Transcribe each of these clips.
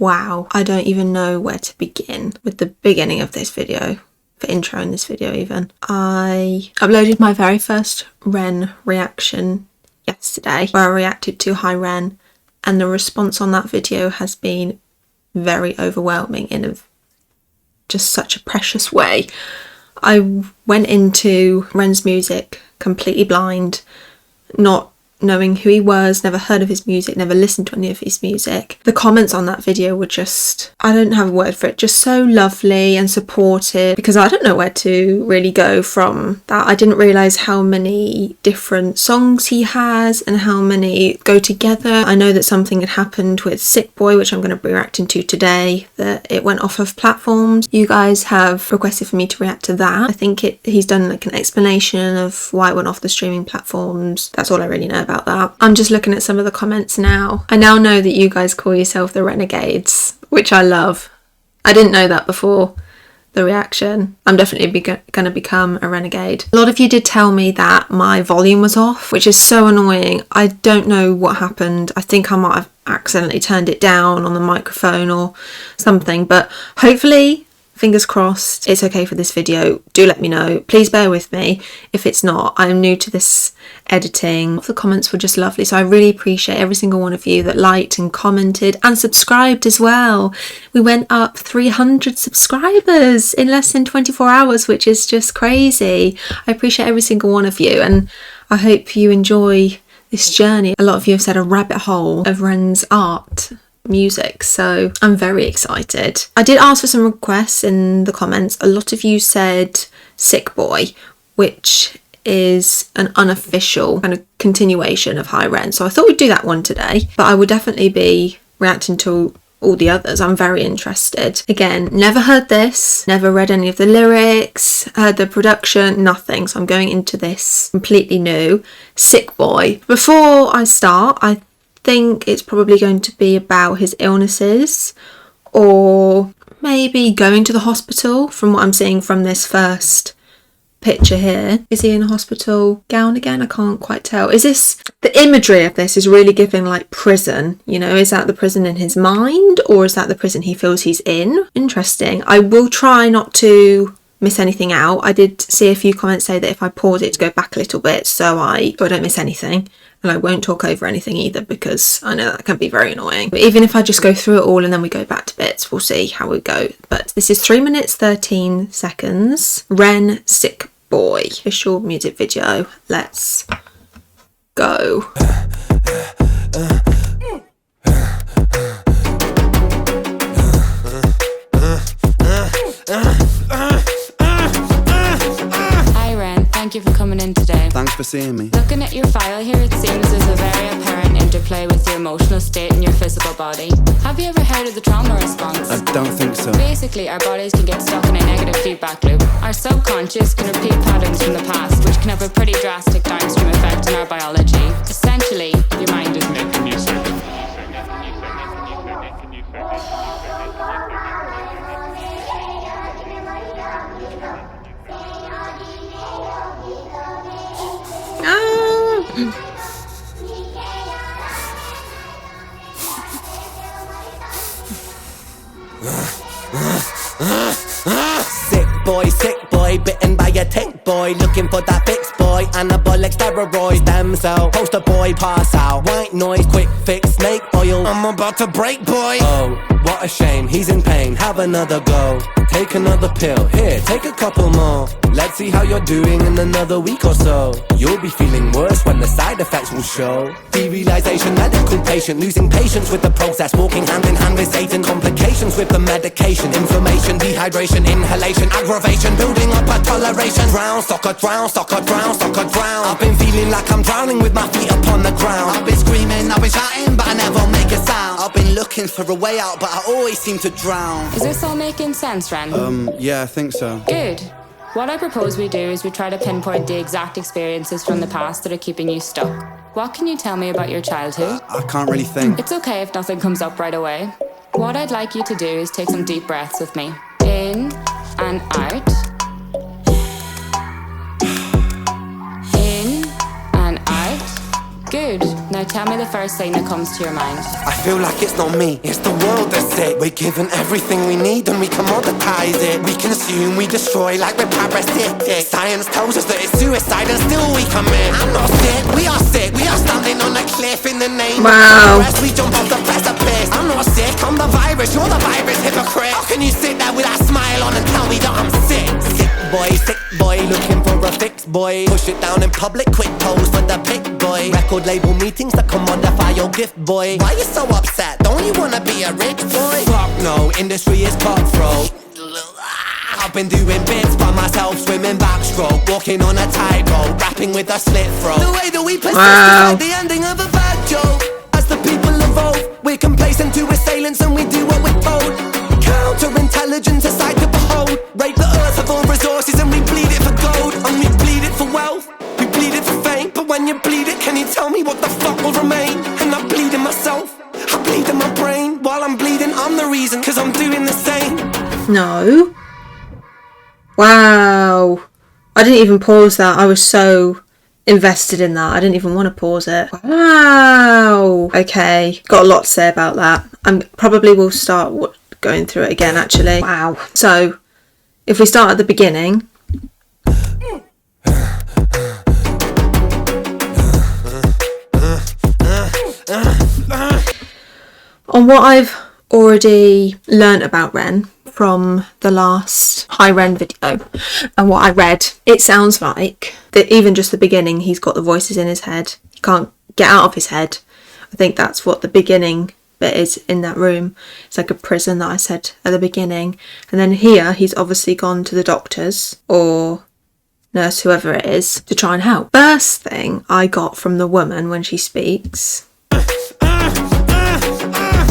Wow, I don't even know where to begin with the beginning of this video, for intro in this video even. I uploaded my very first Ren reaction yesterday, where I reacted to Hi Ren, and the response on that video has been very overwhelming in just such a precious way. I went into Ren's music completely blind, not knowing who he was, never heard of his music, never listened to any of his music. The comments on that video were just, I don't have a word for it, just so lovely and supportive, because I don't know where to really go from that. I didn't realise how many different songs he has and how many go together. I know that something had happened with Sick Boy, which I'm going to be reacting to today, that it went off of platforms. You guys have requested for me to react to that. I think he's done like an explanation of why it went off the streaming platforms. That's all I really know about that. I'm just looking at some of the comments now. I now know that you guys call yourself the Renegades, which I love. I didn't know that before the reaction. I'm definitely going to become a renegade. A lot of you did tell me that my volume was off, which is so annoying. I don't know what happened. I think I might have accidentally turned it down on the microphone or something, but hopefully, fingers crossed, it's okay for this video. Do let me know. Please bear with me if it's not. I'm new to this editing. The comments were just lovely, so I really appreciate every single one of you that liked and commented and subscribed as well. We went up 300 subscribers in less than 24 hours, which is just crazy. I appreciate every single one of you, and I hope you enjoy this journey. A lot of you have said a rabbit hole of Ren's art, music, so I'm very excited. I did ask for some requests in the comments. A lot of you said Sick Boy, which is an unofficial kind of continuation of Hi Ren, so I thought we'd do that one today, but I will definitely be reacting to all the others. I'm very interested. Again, never heard this, never read any of the lyrics, heard the production, nothing, so I'm going into this completely new. Sick Boy. Before I start, I think it's probably going to be about his illnesses, or maybe going to the hospital from what I'm seeing from this first picture here. Is he in a hospital gown again? I can't quite tell. Is this, the imagery of this is really giving like prison, you know, is that the prison in his mind, or is that the prison he feels he's in? Interesting. I will try not to miss anything out. I did see a few comments say that if I pause it to go back a little bit so I don't miss anything, and I won't talk over anything either, because I know that can be very annoying. But even if I just go through it all and then we go back to bits, we'll see how we go. But this is 3 minutes 13 seconds. Ren Sick Boy official music video. Let's go. Thank you for coming in today. Thanks for seeing me. Looking at your file here, it seems there's a very apparent interplay with your emotional state and your physical body. Have you ever heard of the trauma response? I don't think so. Basically, our bodies can get stuck in a negative feedback loop. Our subconscious can repeat patterns from the past, which can have a pretty drastic downstream effect on our biology. Essentially, your mind is making you sick. Sick boy, bitten by a tick boy, looking for that fix boy, anabolic steroids, damn so, poster boy, pass out, white noise, quick fix, snake oil, I'm about to break boy. Oh, what a shame, he's in pain, have another go, take another pill, here, take a couple more, let's see how you're doing in another week or so, you'll be feeling worse when the side effects will show, derealization, medical patient, losing patience with the process, walking hand in hand with Satan, complications with the medication, inflammation, dehydration, inhalation, aggravation, building up a toleration, drown, soccer, drown, soccer, drown, soccer, drown, I've been feeling like I'm drowning with my feet upon the ground, I've been screaming, I've been shouting, but I never make a sound, I've been looking for a way out, but I always seem to drown. Is this all making sense, Ren? Yeah, I think so. Good. What I propose we do is we try to pinpoint the exact experiences from the past that are keeping you stuck. What can you tell me about your childhood? I can't really think. It's okay if nothing comes up right away. What I'd like you to do is take some deep breaths with me. In and out. In and out. Good. Now tell me the first thing that comes to your mind. I feel like it's not me, it's the world that's sick. We're given everything we need and we commoditize it. We consume, we destroy like we're parasitic. Science tells us that it's suicide and still we commit. I'm not sick, we are sick. We are standing on a cliff in the name Wow. of progress. We jump off the precipice. I'm not sick, I'm the virus, you're the virus, hypocrite. How can you sit there with that smile on and tell me that I'm sick? Sick boy, looking for a fix, boy. Push it down in public, quick pose for the pic, boy. Record label meetings that commodify your gift, boy. Why you so upset? Don't you wanna be a rich boy? Fuck no, industry is cutthroat. I've been doing bits by myself, swimming backstroke, walking on a tightrope, rapping with a slit throat. The way that we persist is like the ending of a bad joke. As the people evolve, we're complacent to assailants and we do what we're told. Counterintelligence, a sight to behold. Rape the earth of all resources and we bleed it for gold. And we bleed it for wealth, we bleed it for fame. But when you bleed it, can you tell me what the fuck will remain? And I bleed in myself, I bleed in my brain. While I'm bleeding, I'm the reason, cause I'm doing the same. No. Wow. I didn't even pause that. I was so invested in that. I didn't even want to pause it. Wow. Okay. Got a lot to say about that. I probably will start going through it again, actually. Wow. So, if we start at the beginning. On what I've already learnt about Ren from the last High Ren video and what I read, it sounds like that even just the beginning, he's got the voices in his head. He can't get out of his head. I think that's what the beginning bit is in that room. It's like a prison that I said at the beginning. And then here, he's obviously gone to the doctors or nurse, whoever it is, to try and help. First thing I got from the woman when she speaks.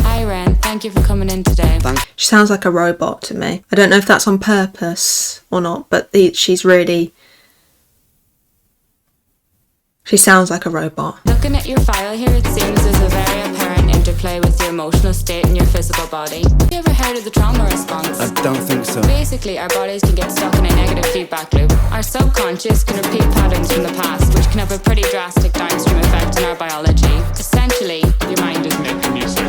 Hi Ren, thank you for coming in today. She sounds like a robot to me. I don't know if that's on purpose or not, but she sounds like a robot. Looking at your file here, it seems there's a very apparent interplay with your emotional state and your physical body. Have you ever heard of the trauma response? I don't think so. Basically, our bodies can get stuck in a negative feedback loop. Our subconscious can repeat patterns from the past, which can have a pretty drastic downstream effect on our biology. Essentially, your mind is making music.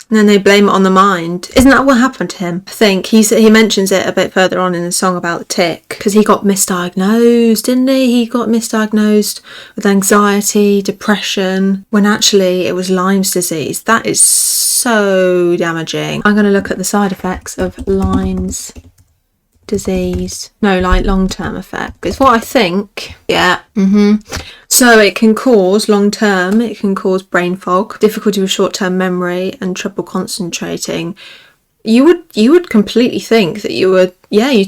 And then they blame it on the mind. Isn't that what happened to him? I think he mentions it a bit further on in the song about the tic, because he got misdiagnosed, didn't he? He got misdiagnosed with anxiety, depression, when actually it was Lyme's disease. That is so damaging. I'm going to look at the side effects of Lyme's disease. No, like long-term effect. It's what I think. Yeah. So it can cause long-term, it can cause brain fog, difficulty with short-term memory and trouble concentrating. You would completely think that you'd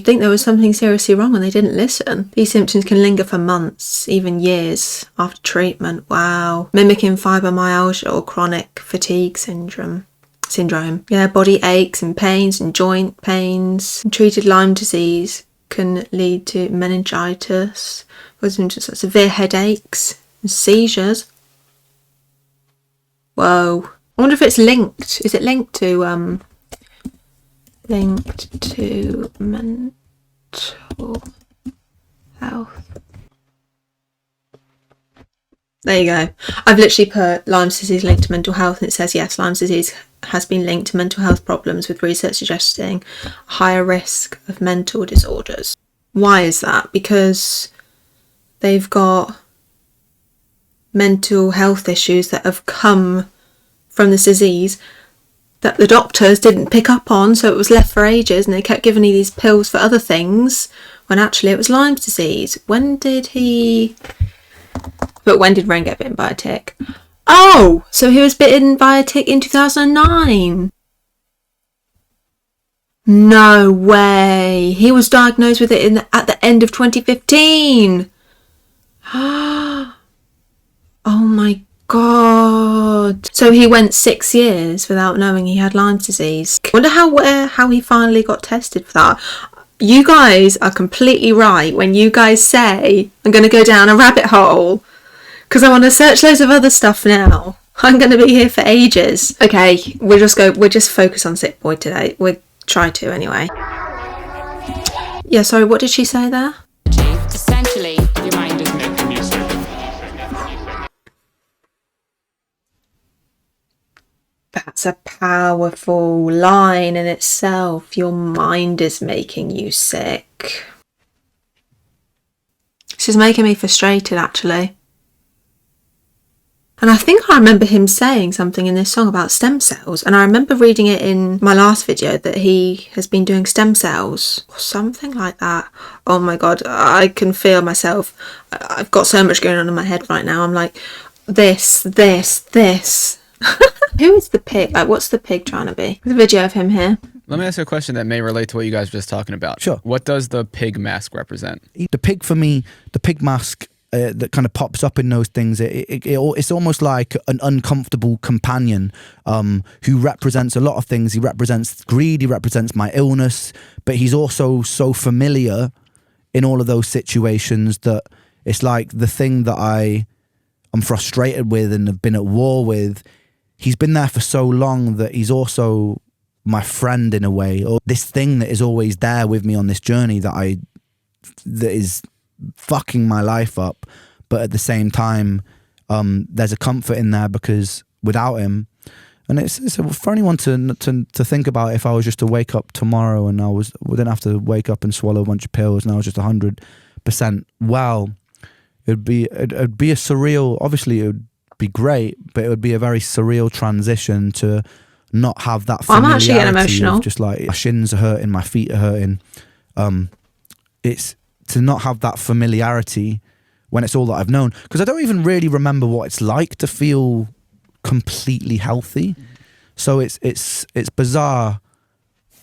think there was something seriously wrong and they didn't listen. These symptoms can linger for months, even years after treatment. Wow. Mimicking fibromyalgia or chronic fatigue syndrome. Yeah, body aches and pains and joint pains. Untreated Lyme disease can lead to meningitis, severe headaches and seizures. Whoa. I wonder if it's linked. Is it linked to mental health? There you go. I've literally put Lyme's disease linked to mental health and it says yes, Lyme's disease has been linked to mental health problems with research suggesting a higher risk of mental disorders. Why is that? Because they've got mental health issues that have come from this disease that the doctors didn't pick up on, so it was left for ages and they kept giving you these pills for other things when actually it was Lyme's disease. When did Ren get bitten by a tick? Oh, so he was bitten by a tick in 2009. No way. He was diagnosed with it at the end of 2015. Oh my God. So he went 6 years without knowing he had Lyme's disease. I wonder how he finally got tested for that. You guys are completely right when you guys say I'm going to go down a rabbit hole because I want to search loads of other stuff now. I'm going to be here for ages. Okay, we'll just focus on Sick Boy today. We'll try to anyway. Yeah, sorry, what did she say there? Essentially, your mind is making music. That's a powerful line in itself. Your mind is making you sick. This is making me frustrated, actually. And I think I remember him saying something in this song about stem cells. And I remember reading it in my last video that he has been doing stem cells or something like that. Oh my God, I can feel myself. I've got so much going on in my head right now. I'm like, this. Who is the pig? Like, what's the pig trying to be? There's a video of him here. Let me ask you a question that may relate to what you guys were just talking about. Sure. What does the pig mask represent? The pig, for me, the pig mask that kind of pops up in those things, it's almost like an uncomfortable companion who represents a lot of things. He represents greed, he represents my illness, but he's also so familiar in all of those situations that it's like the thing that I'm frustrated with and have been at war with. He's been there for so long that he's also my friend in a way, or this thing that is always there with me on this journey that is fucking my life up, but at the same time there's a comfort in there because without him, and it's for anyone to think about, if I was just to wake up tomorrow and we didn't have to wake up and swallow a bunch of pills and I was just 100% well, it'd be a surreal, obviously it would be great, but it would be a very surreal transition to not have that familiarity. I'm actually getting emotional. Of just like, my shins are hurting, my feet are hurting. It's to not have that familiarity when it's all that I've known, because I don't even really remember what it's like to feel completely healthy. So it's bizarre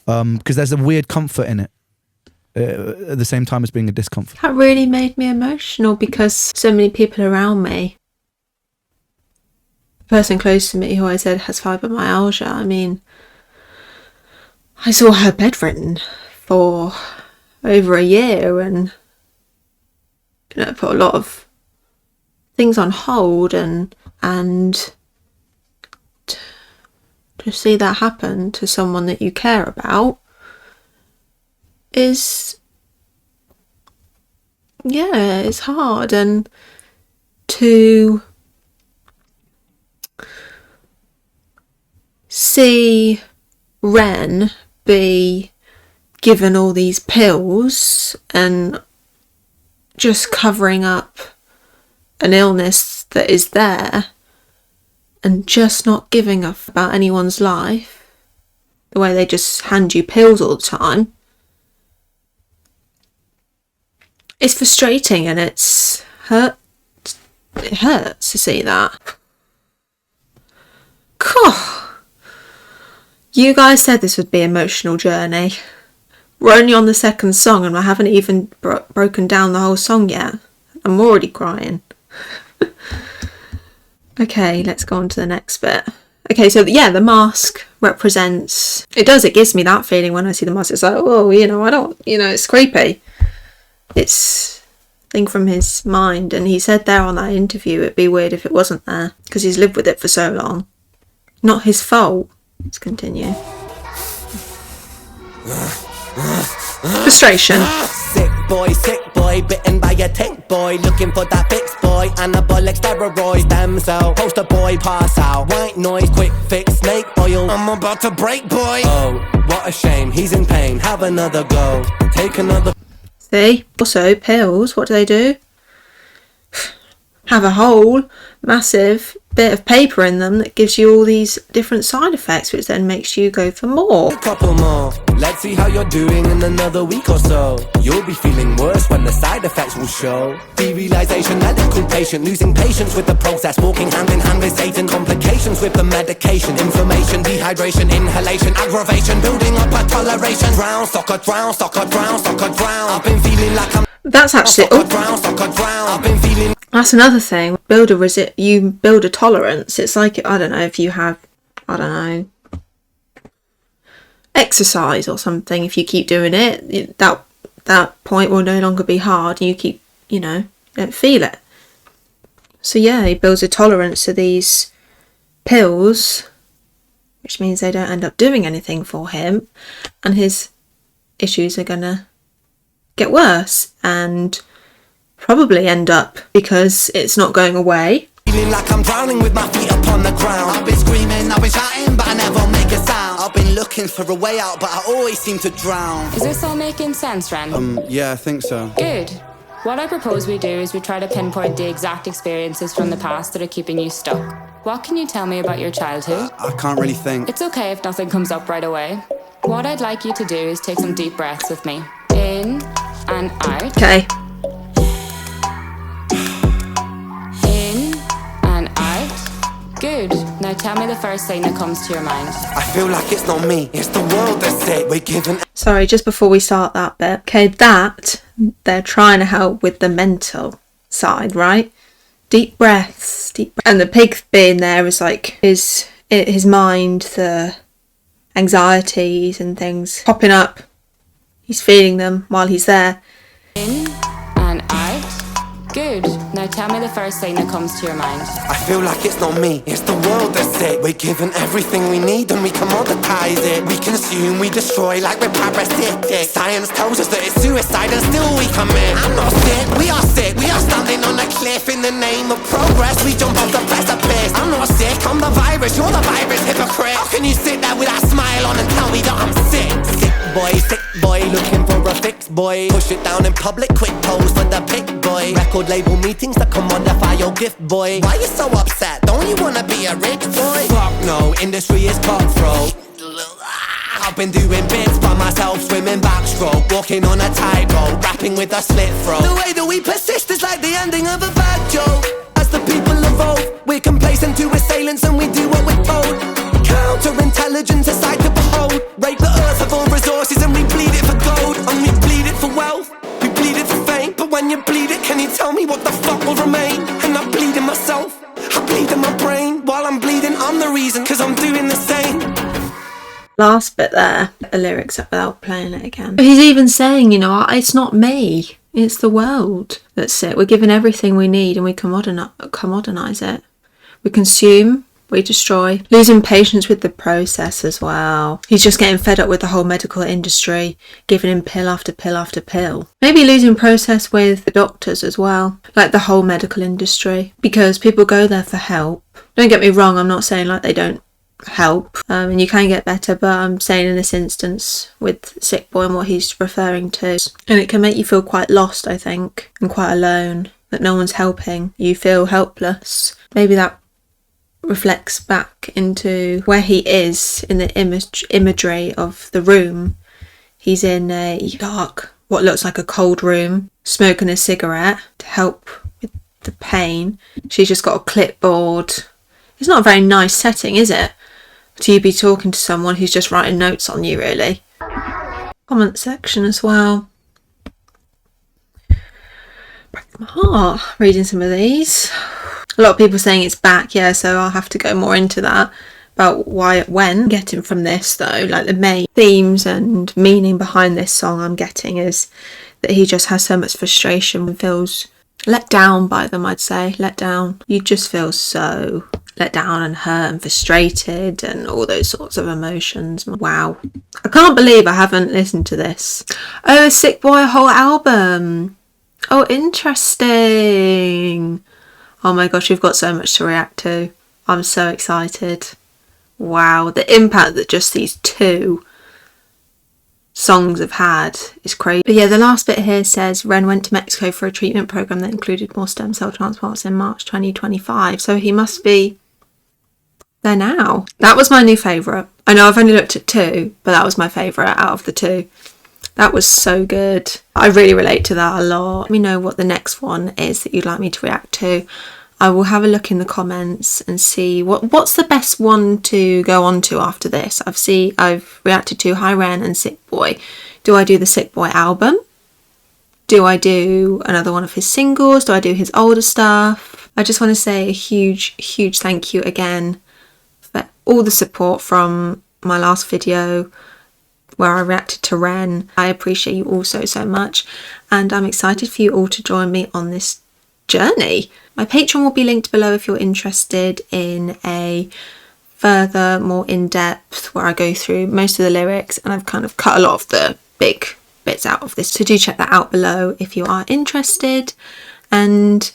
because there's a weird comfort in it at the same time as being a discomfort. That really made me emotional because so many people around me, the person close to me who I said has fibromyalgia, I mean, I saw her bedridden for over a year and, you know, put a lot of things on hold and to see that happen to someone that you care about is, yeah, it's hard. And to see Ren be given all these pills and just covering up an illness that is there and just not giving a about anyone's life, the way they just hand you pills all the time, it's frustrating and it hurts to see that. God. You guys said this would be an emotional journey. We're only on the second song and I haven't even broken down the whole song yet. I'm already crying. Okay, let's go on to the next bit. Okay, so yeah, the mask represents... It gives me that feeling when I see the mask. It's like, oh, you know, it's creepy. It's a thing from his mind. And he said there on that interview it'd be weird if it wasn't there because he's lived with it for so long. Not his fault. Let's continue. Frustration. Sick boy, bitten by a tick boy, looking for that fix boy, anabolic steroids, damn so, poster boy, pass out, white noise, quick fix, snake oil, I'm about to break boy. Oh, what a shame, he's in pain, have another go, take another. See, also pills, what do? Have a whole massive bit of paper in them that gives you all these different side effects, which then makes you go for more. A couple more, let's see how you're doing in another week or so. You'll be feeling worse when the side effects will show. Derealization, medical patient, losing patience with the process, walking hand in hand with Satan, complications with the medication, inflammation, dehydration, inhalation, aggravation, building up a toleration. Drown, soccer, drown, soccer, drown, soccer, drown. I've been feeling like I'm... That's actually... I've been feeling... That's another thing. You build a tolerance. It's like, I don't know, if you have, I don't know, exercise or something. If you keep doing it, that point will no longer be hard. And you keep, don't feel it. So yeah, he builds a tolerance to these pills, which means they don't end up doing anything for him, and his issues are gonna get worse and probably end up, because it's not going away, feeling like I'm drowning with my feet upon the ground. I've been screaming, I've been shouting, but I never make a sound. I've been looking for a way out, but I always seem to drown. Is this all making sense, Ren? Yeah, I think so. Good. What I propose we do is we try to pinpoint the exact experiences from the past that are keeping you stuck. What can you tell me about your childhood? I can't really think. It's okay if nothing comes up right away. What I'd like you to do is take some deep breaths with me. In and out. Okay. In and out. Good. Now tell me the first thing that comes to your mind. I feel like it's not me, it's the world that's sick. We're giving. Sorry, just before we start that bit. Okay, that they're trying to help with the mental side, right? Deep breaths, and the pig being there is like his mind, the anxieties and things popping up. He's feeling them while he's there. In and out. Good. Now tell me the first thing that comes to your mind. I feel like it's not me, it's the world that's sick. We're given everything we need and we commoditize it. We consume, we destroy like we're parasitic. Science tells us that it's suicide and still we come in. I'm not sick, we are sick. We are standing on a cliff in the name of progress. We jump off the precipice. I'm not sick, I'm the virus, you're the virus, hypocrite. How can you sit there with that smile on and tell me that I'm sick? Sick boy, looking for a fix, boy. Push it down in public, quick pose for the pick, boy. Record label meetings that commodify your gift, boy. Why you so upset? Don't you wanna be a rich boy? Fuck no, industry is cutthroat. I've been doing bits by myself, swimming backstroke, walking on a tightrope, rapping with a slit throat. The way that we persist is like the ending of a bad joke. As the people evolve, we're complacent to assailants and we do what we're told. Counterintelligence, a sight to behold. Rape the earth of all resources and we bleed it for gold. And we bleed it for wealth, we bleed it for fame. But when you bleed it, can you tell me what the fuck will remain? And I bleed in myself, I bleed in my brain. While I'm bleeding, I'm the reason, cause I'm doing the same. Last bit there, the lyrics up without playing it again. He's even saying, you know, it's not me, it's the world that's it. We're given everything we need and we commoditize it. We consume, we destroy, losing patience with the process as well. He's just getting fed up with the whole medical industry, giving him pill after pill after pill. Maybe losing process with the doctors as well, like the whole medical industry, because people go there for help. Don't get me wrong, I'm not saying like they don't help, and you can get better, but I'm saying in this instance with Sick Boy and what he's referring to, and it can make you feel quite lost, I think, and quite alone, that no one's helping. You feel helpless. Maybe that reflects back into where he is in the imagery of the room. He's in a dark, what looks like a cold room, smoking a cigarette to help with the pain. She's just got a clipboard. It's not a very nice setting, is it? To be talking to someone who's just writing notes on you, really. Comment section as well. Breaks my heart reading some of these. A lot of people saying it's back, yeah, so I'll have to go more into that about why, when. Getting from this though, like the main themes and meaning behind this song I'm getting is that he just has so much frustration and feels let down by them, I'd say. Let down. You just feel so let down and hurt and frustrated and all those sorts of emotions. Wow. I can't believe I haven't listened to this. Oh, Sick Boy, a whole album. Oh, interesting. Oh my gosh, we've got so much to react to. I'm so excited. Wow, the impact that just these two songs have had is crazy. But yeah, the last bit here says Ren went to Mexico for a treatment program that included more stem cell transplants in March 2025. So he must be there now. That was my new favourite. I know I've only looked at two, but that was my favourite out of the two. That was so good. I really relate to that a lot. Let me know what the next one is that you'd like me to react to. I will have a look in the comments and see what's the best one to go on to after this. I've reacted to Hi Ren and Sick Boy. Do I do the Sick Boy album? Do I do another one of his singles? Do I do his older stuff? I just want to say a huge, huge thank you again for all the support from my last video where I reacted to Ren. I appreciate you all so much, and I'm excited for you all to join me on this journey. My Patreon will be linked below if you're interested in a further, more in-depth, where I go through most of the lyrics, and I've kind of cut a lot of the big bits out of this, so do check that out below if you are interested. And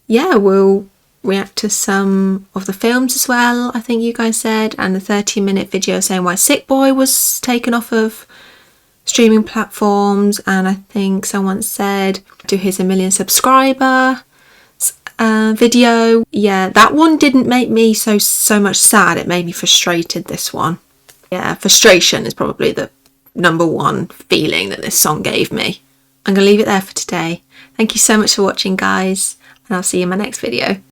yeah, we'll react to some of the films as well, I think you guys said, and the 30-minute video saying why Sick Boy was taken off of streaming platforms, and I think someone said do his 1 million subscriber video. Yeah, that one didn't make me so much sad, it made me frustrated, this one. Yeah, frustration is probably the number one feeling that this song gave me. I'm gonna leave it there for today. Thank you so much for watching, guys, and I'll see you in my next video.